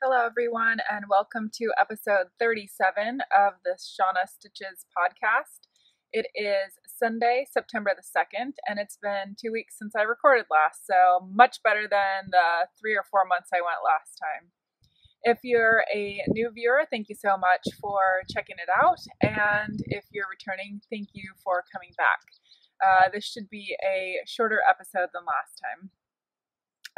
Hello everyone and welcome to episode 37 of the Shauna Stitches podcast. It is Sunday, September the 2nd, and it's been 2 weeks since I recorded last, so much better than the 3 or 4 months I went last time. If you're a new viewer, thank you so much for checking it out, and if you're returning, thank you for coming back. This should be a shorter episode than last time.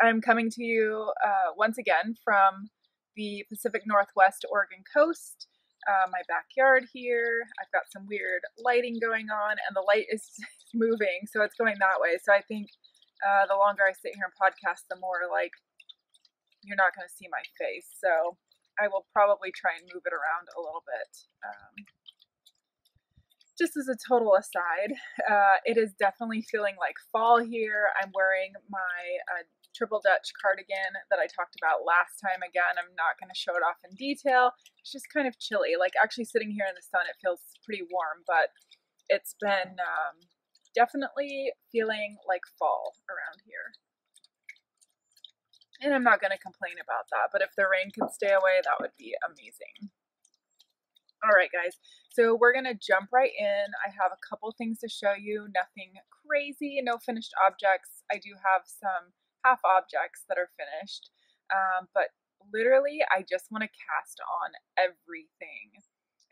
I'm coming to you once again from the Pacific Northwest Oregon coast, my backyard here. I've got some weird lighting going on, and the light is moving, so it's going that way. So I think the longer I sit here and podcast, the more like you're not going to see my face. So I will probably try and move it around a little bit. Just as a total aside, it is definitely feeling like fall here. I'm wearing my triple Dutch cardigan that I talked about last time. Again, I'm not going to show it off in detail. It's just kind of chilly. Like actually sitting here in the sun, it feels pretty warm, but it's been definitely feeling like fall around here. And I'm not going to complain about that, but if the rain could stay away, that would be amazing. All right, guys, so we're going to jump right in. I have a couple things to show you, nothing crazy, no finished objects. I do have some half objects that are finished, but literally I just want to cast on everything.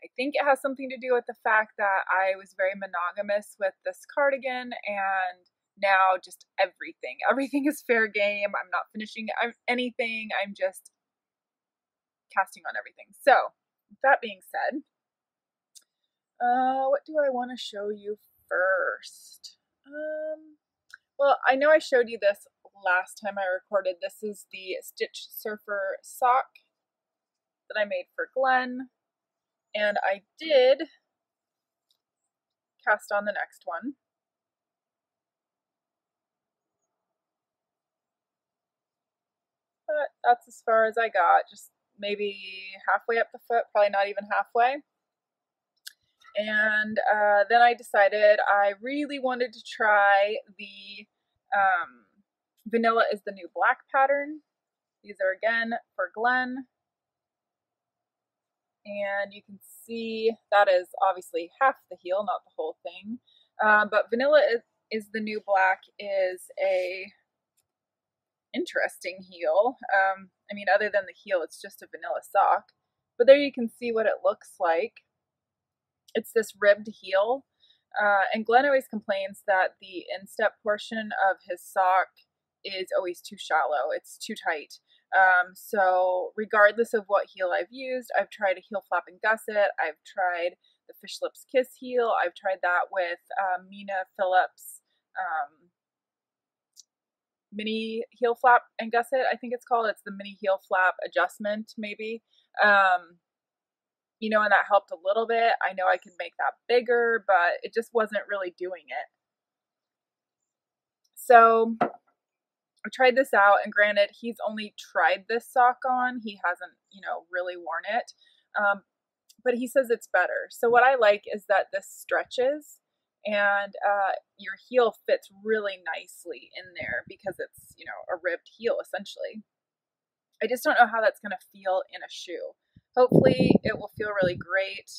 I think it has something to do with the fact that I was very monogamous with this cardigan, and now just everything is fair game. I'm not finishing anything, I'm just casting on everything. So with that being said, what do I want to show you first? Well, I know I showed you this last time I recorded. This is the Stitch Surfer sock that I made for Glenn, and I did cast on the next one. But that's as far as I got, just maybe halfway up the foot, probably not even halfway. And then I decided I really wanted to try the Vanilla is the New Black pattern. These are again for Glenn. And you can see that is obviously half the heel, not the whole thing. But Vanilla is the New Black is a interesting heel. I mean, other than the heel, it's just a vanilla sock. But there you can see what it looks like. It's this ribbed heel. And Glenn always complains that the instep portion of his sock is always too shallow. It's too tight. So regardless of what heel I've used, I've tried a heel flap and gusset. I've tried the Fish Lips Kiss heel. I've tried that with Mina Phillips mini heel flap and gusset, I think it's called. It's the mini heel flap adjustment, maybe. You know, and that helped a little bit. I know I could make that bigger, but it just wasn't really doing it. So I tried this out, and granted, he's only tried this sock on. He hasn't, you know, really worn it. But he says it's better. So what I like is that this stretches, and your heel fits really nicely in there because it's, you know, a ribbed heel essentially. I just don't know how that's going to feel in a shoe. Hopefully it will feel really great,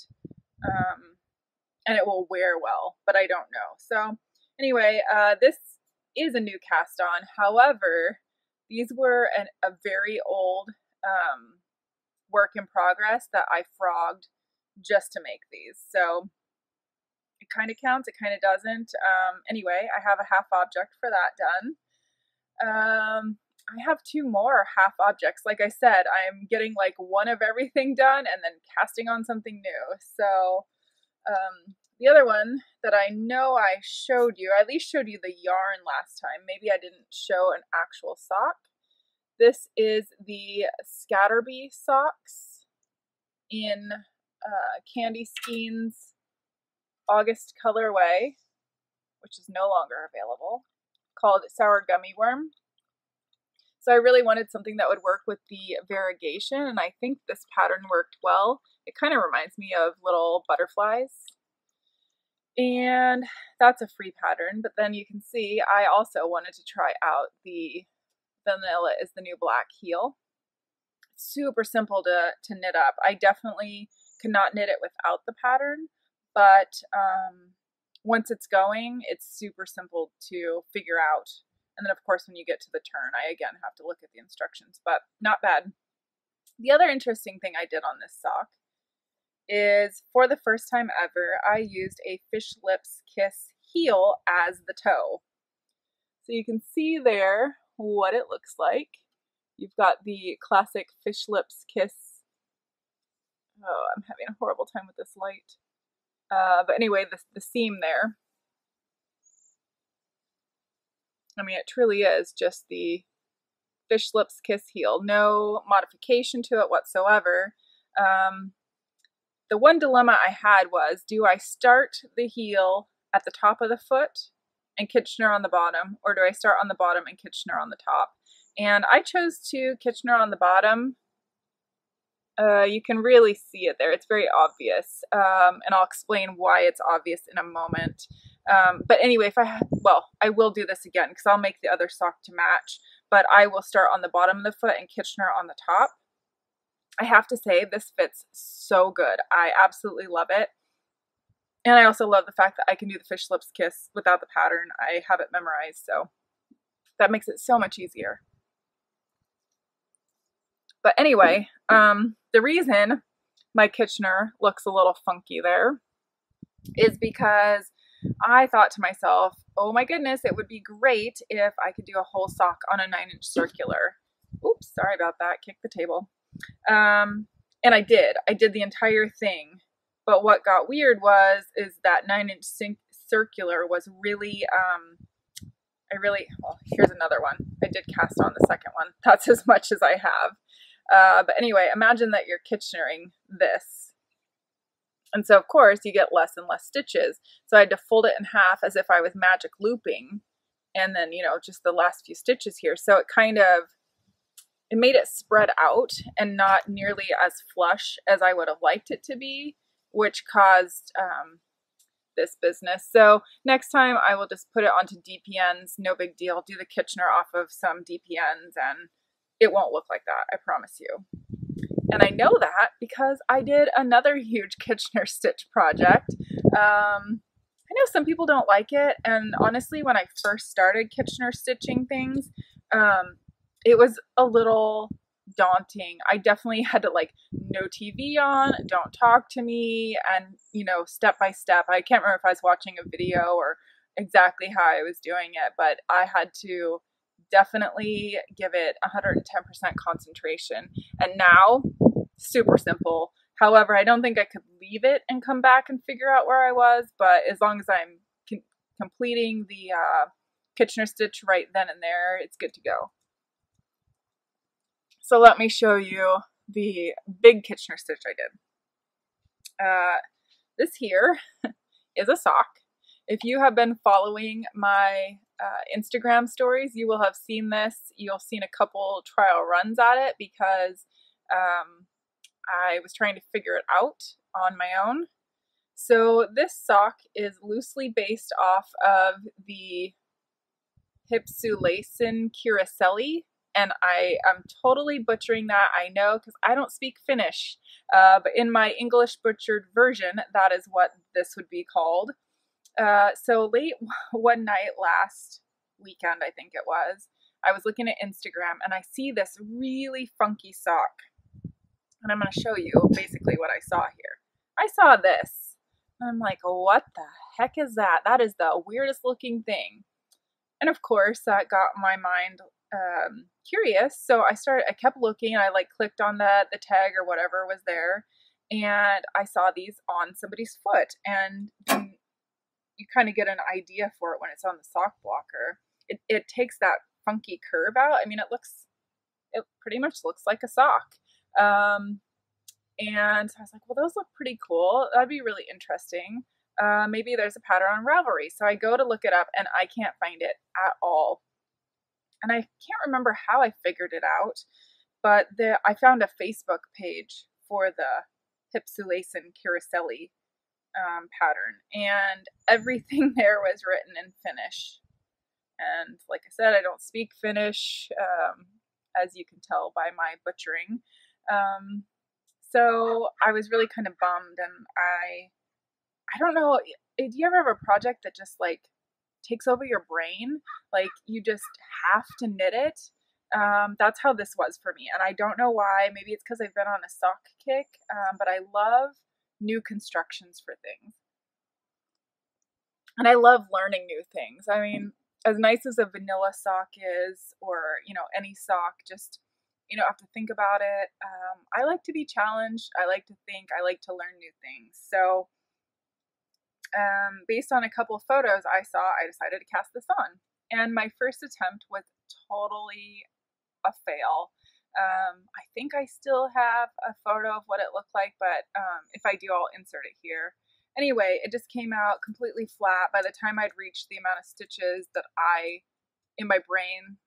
and it will wear well, but I don't know. So anyway, this is a new cast on. However, these were a very old work in progress that I frogged just to make these. So it kind of counts, it kind of doesn't. Anyway, I have a half object for that done. I have 2 more half objects. Like I said, I'm getting like one of everything done and then casting on something new. So the other one that I know I showed you, I at least showed you the yarn last time. Maybe I didn't show an actual sock. This is the Scatterbee socks in Candy Skeen's August colorway, which is no longer available, called Sour Gummy Worm. So I really wanted something that would work with the variegation, and I think this pattern worked well. It kind of reminds me of little butterflies. And that's a free pattern, but then you can see I also wanted to try out the Vanilla is the New Black heel. super simple to knit up. I definitely could not knit it without the pattern, but once it's going, it's super simple to figure out. And then of course, when you get to the turn, I again have to look at the instructions, but not bad. The other interesting thing I did on this sock is, for the first time ever, I used a Fish Lips Kiss heel as the toe. So you can see there what it looks like. You've got the classic Fish Lips Kiss. Oh, I'm having a horrible time with this light. But anyway, the seam there. I mean, it truly is just the Fish Lips Kiss heel. No modification to it whatsoever. The one dilemma I had was, do I start the heel at the top of the foot and Kitchener on the bottom, or do I start on the bottom and Kitchener on the top? And I chose to Kitchener on the bottom. You can really see it there. It's very obvious. And I'll explain why it's obvious in a moment. But anyway, I will do this again because I'll make the other sock to match, but I will start on the bottom of the foot and Kitchener on the top. I have to say, this fits so good. I absolutely love it. And I also love the fact that I can do the Fish Lips Kiss without the pattern. I have it memorized, so that makes it so much easier. But anyway, the reason my Kitchener looks a little funky there is because I thought to myself, oh my goodness, it would be great if I could do a whole sock on a 9-inch circular. Oops, sorry about that, kicked the table. And I did the entire thing. But what got weird is that 9-inch circular was really, well, here's another one. I did cast on the second one. That's as much as I have. But anyway, imagine that you're Kitchenering this. And so of course you get less and less stitches. So I had to fold it in half as if I was magic looping. And then, just the last few stitches here. So it made it spread out and not nearly as flush as I would have liked it to be, which caused this business. So next time I will just put it onto DPNs, no big deal, do the Kitchener off of some DPNs, and it won't look like that, I promise you. And I know that because I did another huge Kitchener stitch project. I know some people don't like it, and honestly, when I first started Kitchener stitching things, it was a little daunting. I definitely had to no TV on, don't talk to me, and step by step. I can't remember if I was watching a video or exactly how I was doing it, but I had to definitely give it 110% concentration. And now, super simple. However, I don't think I could leave it and come back and figure out where I was, but as long as I'm completing the Kitchener stitch right then and there, it's good to go. So let me show you the big Kitchener stitch I did. This here is a sock. If you have been following my Instagram stories, you will have seen this. You'll have seen a couple trial runs at it because I was trying to figure it out on my own. So this sock is loosely based off of the Hypsulaisen Kiriselli. And I am totally butchering that, I know, because I don't speak Finnish. But in my English butchered version, that is what this would be called. So late one night last weekend, I think it was, I was looking at Instagram and I see this really funky sock. And I'm going to show you basically what I saw here. I saw this. And I'm like, what the heck is that? That is the weirdest looking thing. And of course, that got my mind curious. So I kept looking, and I clicked on the tag or whatever was there, and I saw these on somebody's foot, and then you kind of get an idea for it when it's on the sock blocker. It takes that funky curve out. I mean, it pretty much looks like a sock. And so I was like, well, those look pretty cool. That'd be really interesting. Maybe there's a pattern on Ravelry. So I go to look it up, and I can't find it at all. And I can't remember how I figured it out, but I found a Facebook page for the Hypsulaisen Kiriselli pattern, and everything there was written in Finnish. And like I said, I don't speak Finnish, as you can tell by my butchering. So I was really kind of bummed, and I don't know, do you ever have a project that just like takes over your brain? Like you just have to knit it. That's how this was for me, and I don't know why. Maybe it's because I've been on a sock kick, but I love new constructions for things. And I love learning new things. I mean, as nice as a vanilla sock is, or, you know, any sock, just, you know, have to think about it. I like to be challenged. I like to think. I like to learn new things. So, based on a couple of photos I saw, I decided to cast this on. And my first attempt was totally a fail. I think I still have a photo of what it looked like, but if I do, I'll insert it here. Anyway, it just came out completely flat. By the time I'd reached the amount of stitches that in my brain,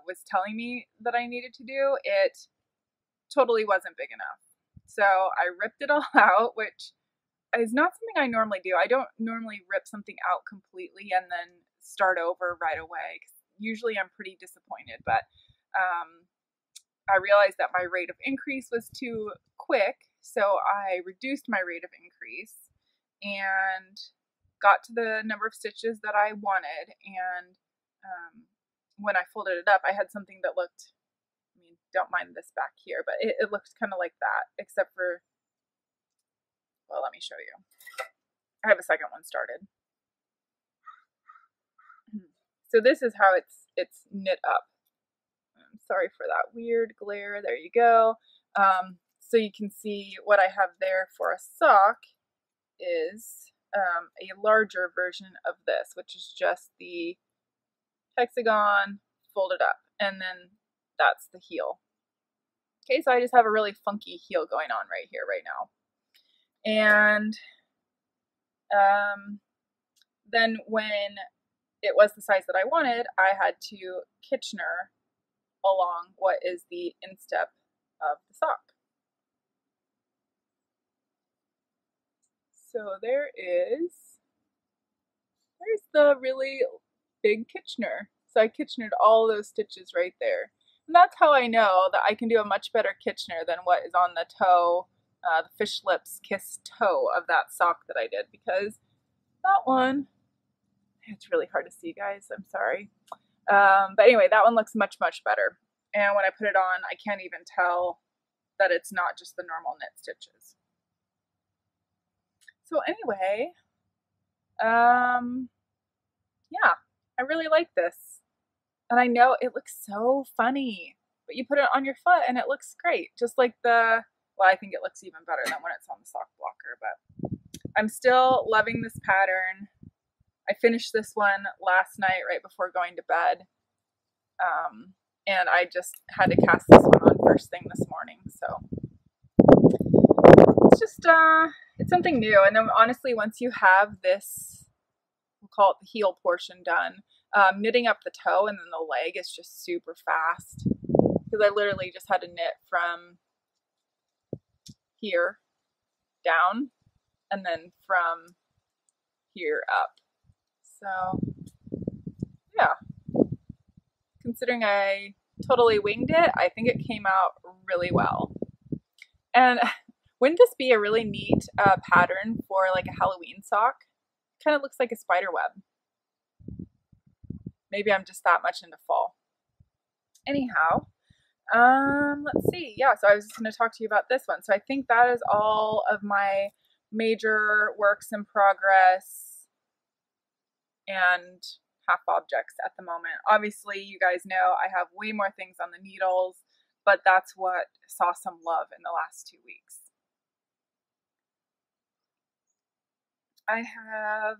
was telling me that I needed to do, it totally wasn't big enough. So I ripped it all out, which is not something I normally do. I don't normally rip something out completely and then start over right away. Usually I'm pretty disappointed, but I realized that my rate of increase was too quick, so I reduced my rate of increase and got to the number of stitches that I wanted. And when I folded it up, I had something that looked, I mean, don't mind this back here, but it looked kind of like that, except for, well, let me show you. I have a second one started. So this is how it's knit up. I'm sorry for that weird glare. There you go. So you can see what I have there for a sock is a larger version of this, which is just the hexagon folded up, and then that's the heel. Okay, so I just have a really funky heel going on right here, right now. And then when it was the size that I wanted, I had to Kitchener along what is the instep of the sock. So there's the really big Kitchener. So I Kitchenered all those stitches right there. And that's how I know that I can do a much better Kitchener than what is on the toe, the fish lips kiss toe of that sock that I did, because that one, it's really hard to see, guys, I'm sorry. But anyway, that one looks much, much better. And when I put it on, I can't even tell that it's not just the normal knit stitches. So anyway, yeah, I really like this. And I know it looks so funny, but you put it on your foot and it looks great. Just like well, I think it looks even better than when it's on the sock blocker, but I'm still loving this pattern. I finished this one last night right before going to bed. And I just had to cast this one on first thing this morning. So it's just, it's something new. And then honestly, once you have this, we'll call it the heel portion done, knitting up the toe and then the leg is just super fast, because I literally just had to knit from here down and then from here up. So yeah, considering I totally winged it, I think it came out really well. And wouldn't this be a really neat pattern for like a Halloween sock? Kind of looks like a spider web. Maybe I'm just that much into fall. Anyhow, let's see. Yeah, so I was just going to talk to you about this one. So I think that is all of my major works in progress and half objects at the moment. Obviously, you guys know I have way more things on the needles, but that's what saw some love in the last 2 weeks. I have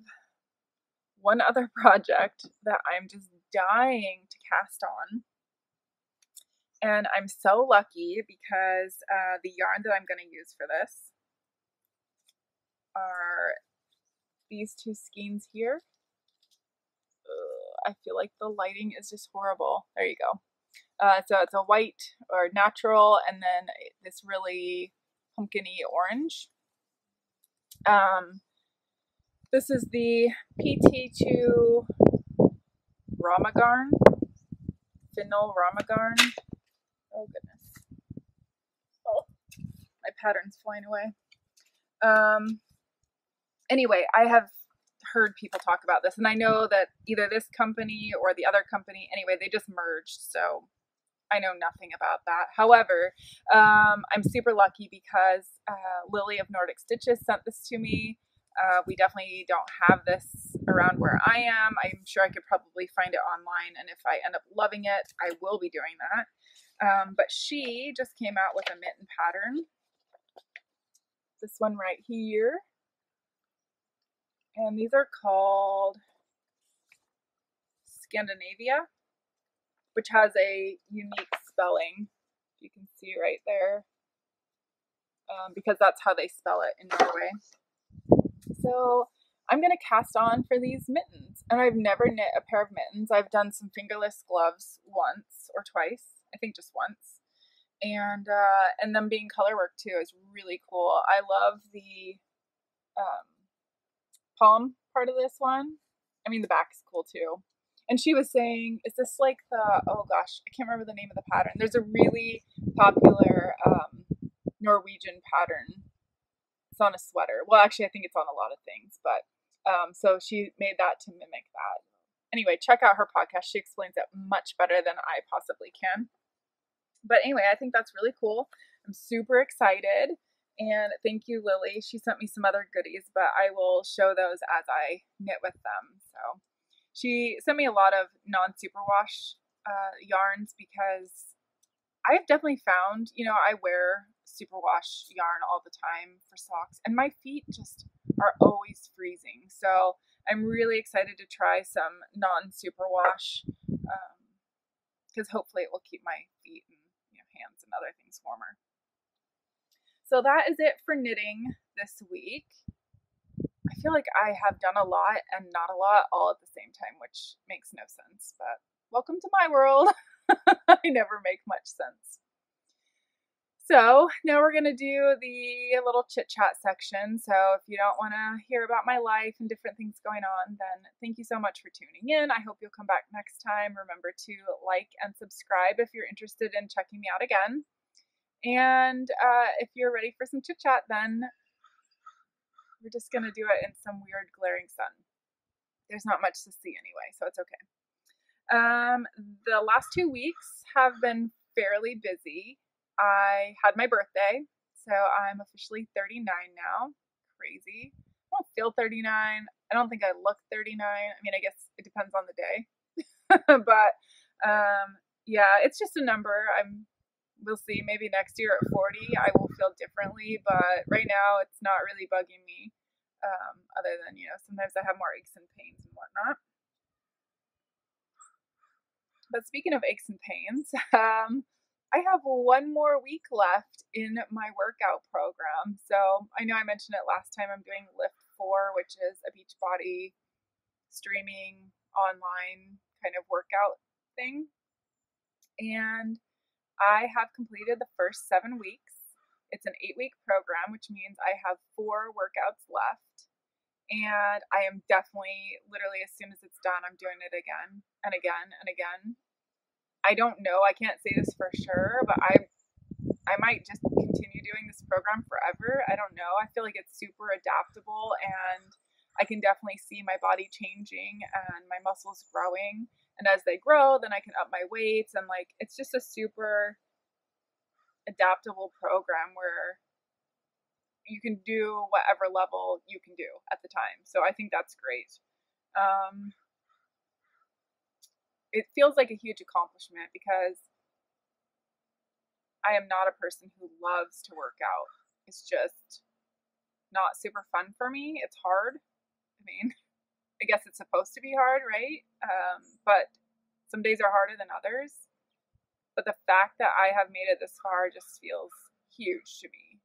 one other project that I'm just dying to cast on. And I'm so lucky because the yarn that I'm going to use for this are these two skeins here. I feel like the lighting is just horrible. There you go. So it's a white or natural, and then this really pumpkin-y orange. This is the PT2 Ramagarn, Fennel Ramagarn. Oh goodness. Oh, pattern's flying away. Anyway, I have heard people talk about this, and I know that either this company or the other company, anyway, they just merged, so I know nothing about that. However, I'm super lucky because Lily of Nordic Stitches sent this to me. We definitely don't have this around where I am. I'm sure I could probably find it online, and if I end up loving it, I will be doing that. But she just came out with a mitten pattern. This one right here. And these are called Scandinavia, which has a unique spelling. You can see right there, because that's how they spell it in Norway. So I'm going to cast on for these mittens, and I've never knit a pair of mittens. I've done some fingerless gloves once or twice, I think just once, and them being color work too is really cool. I love the palm part of this one. I mean, the back is cool too. And she was saying, is this like the, oh gosh, I can't remember the name of the pattern. There's a really popular Norwegian pattern. It's on a sweater. Well, actually, I think it's on a lot of things, but so she made that to mimic that. Anyway, check out her podcast. She explains it much better than I possibly can. But anyway, I think that's really cool. I'm super excited. And thank you, Lily. She sent me some other goodies, but I will show those as I knit with them. So she sent me a lot of non-superwash yarns because I've definitely found, I wear superwash yarn all the time for socks, and my feet just are always freezing. So I'm really excited to try some non-superwash because hopefully it will keep my feet and hands and other things warmer. So that is it for knitting this week. I feel like I have done a lot and not a lot all at the same time, which makes no sense, but welcome to my world. I never make much sense. So now we're going to do the little chit chat section. So if you don't want to hear about my life and different things going on, then thank you so much for tuning in. I hope you'll come back next time. Remember to like and subscribe if you're interested in checking me out again. And if you're ready for some chit chat, then we're just going to do it in some weird glaring sun. There's not much to see anyway, so it's okay. The last 2 weeks have been fairly busy. I had my birthday, so I'm officially 39 now. Crazy. I don't feel 39. I don't think I look 39. I mean, I guess it depends on the day. But yeah, it's just a number. We'll see. Maybe next year at 40, I will feel differently. But right now, it's not really bugging me. Other than, sometimes I have more aches and pains and whatnot. But speaking of aches and pains, I have one more week left in my workout program. So I know I mentioned it last time. I'm doing Lift 4, which is a Beachbody streaming online kind of workout thing. And I have completed the first 7 weeks. It's an 8-week program, which means I have 4 workouts left. And I am definitely, literally, as soon as it's done, I'm doing it again and again and again. I don't know. I can't say this for sure, but I might just continue doing this program forever. I don't know. I feel like it's super adaptable, and I can definitely see my body changing and my muscles growing. And as they grow, then I can up my weights, and it's just a super adaptable program where you can do whatever level you can do at the time. So I think that's great. It feels like a huge accomplishment because I am not a person who loves to work out. It's just not super fun for me. It's hard. I mean, I guess it's supposed to be hard, right? But some days are harder than others. But the fact that I have made it this far just feels huge to me.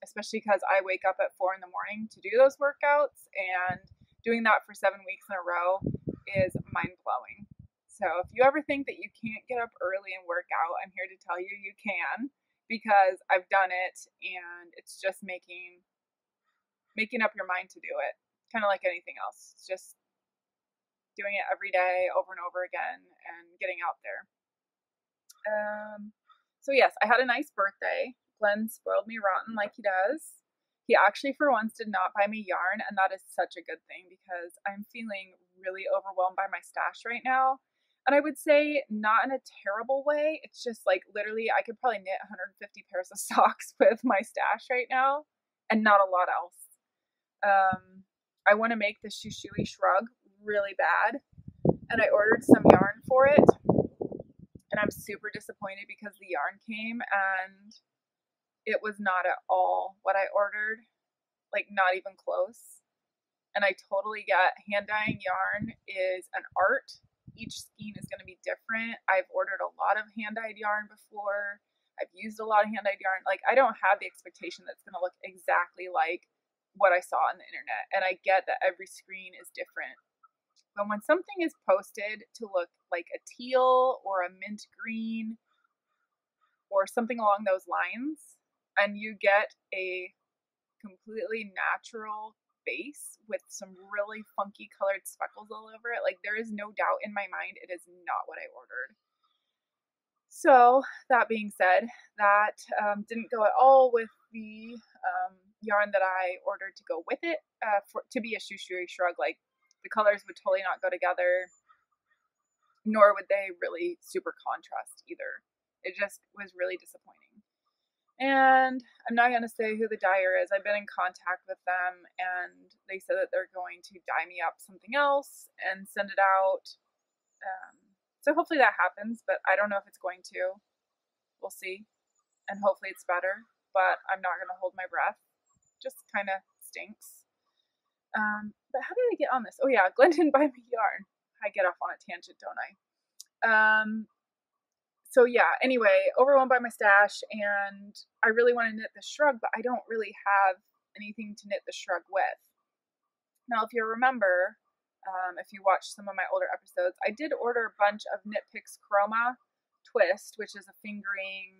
Especially because I wake up at 4 a.m. to do those workouts, and doing that for 7 weeks in a row is mind-blowing. So if you ever think that you can't get up early and work out, I'm here to tell you you can, because I've done it, and it's just making up your mind to do it. Kind of like anything else. It's just doing it every day over and over again and getting out there. So yes, I had a nice birthday. Glenn spoiled me rotten like he does. He actually for once did not buy me yarn, and that is such a good thing because I'm feeling really overwhelmed by my stash right now. And I would say not in a terrible way. It's just like literally I could probably knit 150 pairs of socks with my stash right now and not a lot else. I want to make the Shushui shrug really bad, and I ordered some yarn for it, and I'm super disappointed because the yarn came and it was not at all what I ordered, like not even close. And I totally get hand dyeing yarn is an art. Each skein is going to be different. I've ordered a lot of hand dyed yarn before. I've used a lot of hand dyed yarn. Like I don't have the expectation that's going to look exactly like what I saw on the internet. And I get that every screen is different. But when something is posted to look like a teal or a mint green or something along those lines, and you get a completely natural base with some really funky colored speckles all over it, like there is no doubt in my mind it is not what I ordered. So that being said, that didn't go at all with the yarn that I ordered to go with it to be a Shushui shrug. Like the colors would totally not go together, nor would they really super contrast either. It just was really disappointing. And I'm not going to say who the dyer is. I've been in contact with them, and they said that they're going to dye me up something else and send it out. So hopefully that happens, but I don't know if it's going to. We'll see. And hopefully it's better, but I'm not going to hold my breath. Just kind of stinks. But how did I get on this? Oh yeah, Glenn didn't buy me yarn. I get off on a tangent, don't I? So yeah, anyway, overwhelmed by my stash, and I really want to knit the shrug, but I don't really have anything to knit the shrug with. Now, if you remember, if you watched some of my older episodes, I did order a bunch of Knit Picks Chroma Twist, which is a fingering.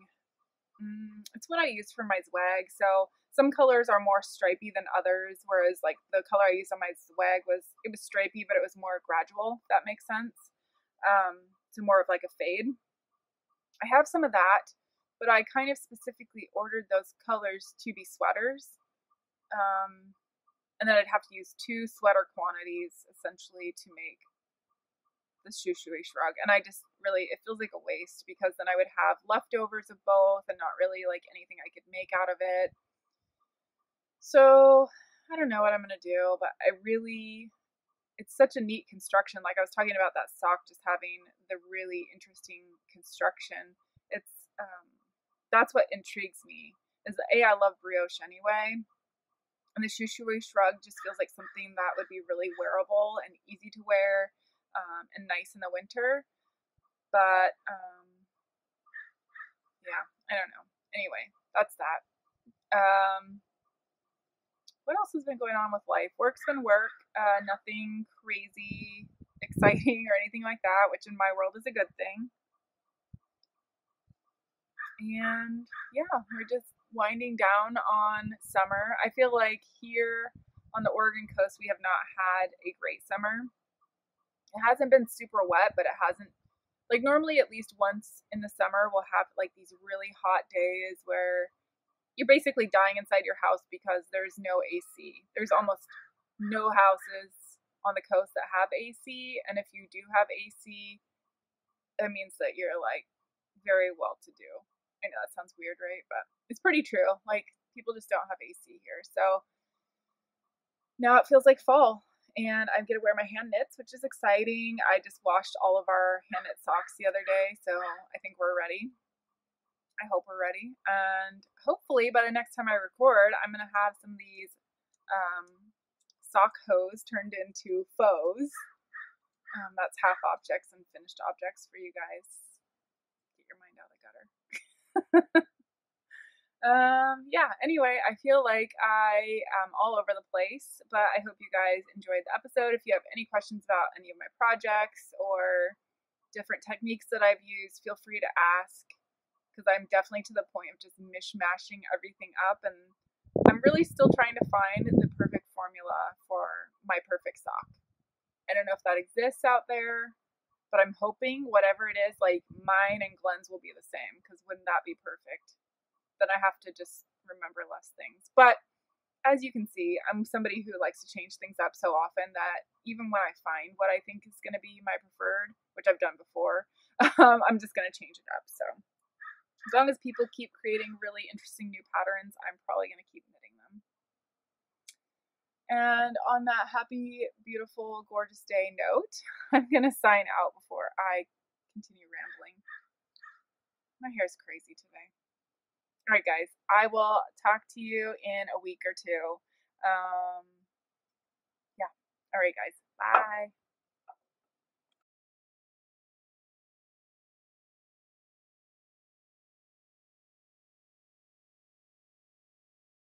It's what I use for my zwag. So some colors are more stripy than others, whereas like the color I used on my zwag was stripy, but it was more gradual. If that makes sense. So more of like a fade. I have some of that, but I kind of specifically ordered those colors to be sweaters. And then I'd have to use 2 sweater quantities essentially to make the Shushui shrug. And I just really, it feels like a waste because then I would have leftovers of both and not really like anything I could make out of it. So I don't know what I'm going to do, but it's such a neat construction. Like I was talking about that sock just having the really interesting construction. It's that's what intrigues me. Is I love brioche anyway, and the Shushui shrug just feels like something that would be really wearable and easy to wear, and nice in the winter. But yeah, I don't know. Anyway, that's that. What else has been going on with life? Work's been work. Nothing crazy, exciting, or anything like that, which in my world is a good thing. And yeah, we're just winding down on summer. I feel like here on the Oregon coast, we have not had a great summer. It hasn't been super wet, but it hasn't, like normally at least once in the summer, we'll have like these really hot days where you're basically dying inside your house because there's no AC. There's almost no houses on the coast that have AC. And if you do have AC, that means that you're like very well to do. I know that sounds weird, right? But it's pretty true. Like people just don't have AC here. So now it feels like fall and I'm going to wear my hand knits, which is exciting. I just washed all of our hand knit socks the other day. So I think we're ready. I hope we're ready. And hopefully by the next time I record, I'm going to have some of these sock hose turned into faux. That's half objects and finished objects for you guys. Get your mind out of the gutter. Yeah, anyway, I feel like I am all over the place, but I hope you guys enjoyed the episode. If you have any questions about any of my projects or different techniques that I've used, feel free to ask. Because I'm definitely to the point of just mishmashing everything up, and I'm really still trying to find the perfect formula for my perfect sock. I don't know if that exists out there, but I'm hoping whatever it is, like mine and Glenn's will be the same, because wouldn't that be perfect? then I have to just remember less things. But as you can see, I'm somebody who likes to change things up so often that even when I find what I think is going to be my preferred, which I've done before, I'm just going to change it up. So as long as people keep creating really interesting new patterns, I'm probably going to keep knitting them. And on that happy, beautiful, gorgeous day note, I'm going to sign out before I continue rambling. My hair's crazy today. All right, guys, I will talk to you in a week or two. Yeah. All right, guys. Bye.